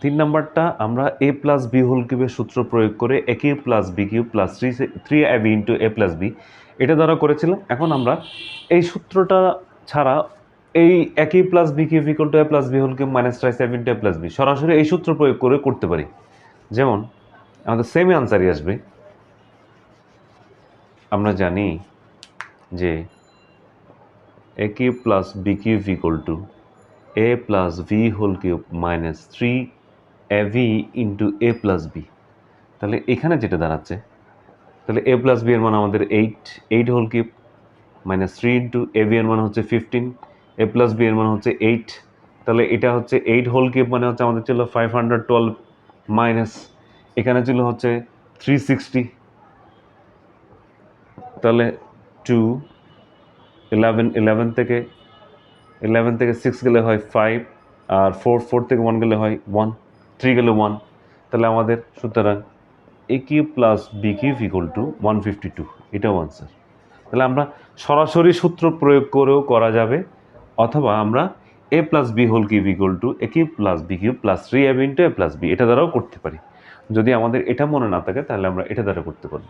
3 নাম্বারটা আমরা a plus b whole কিউবের সূত্র প্রয়োগ করে a cube plus b cube plus 3ab into a plus b এটা দ্বারা করেছিলাম। এখন আমরা এই সূত্রটা ছাড়া এই a cube plus b cube equal to a plus b whole cube minus 3ab into a plus b সরাসরি এই সূত্র প্রয়োগ করে করতে পারি। যেমন আমাদের সেম আনসারই আসবে। আমরা জানি যে a cube plus b cube equal to a plus v whole cube minus 3ab into a plus b। তাহলে এখানে যেটা দাঁড়াচ্ছে, তাহলে a প্লাস b এর মান আমাদের 8 whole cube minus 3 into a b এর মান হচ্ছে 15, a প্লাস b এর মান হচ্ছে 8। তাহলে এটা হচ্ছে 8 হোল কিউব মানে হচ্ছে আমাদের ছিল 512 মাইনাস এখানে ছিল হচ্ছে 360। তাহলে 2 11 থেকে 6 গেলে হয় 5, আর 4 থেকে 1 গেলে হয় 1, 3 গেলে 1। তাহলে আমাদের সুতরাং a cube plus b cube equal two 152, এটাও আনসার। তাহলে আমরা সরাসরি সূত্র প্রয়োগ করেও করা যাবে, অথবা আমরা a plus b whole cube equal to a cube plus b cube plus 3ab into a plus b এটা দ্বারাও করতে পারি। যদি আমাদের এটা মনে না থাকে তাহলে আমরা এটা দ্বারা করতে পারি।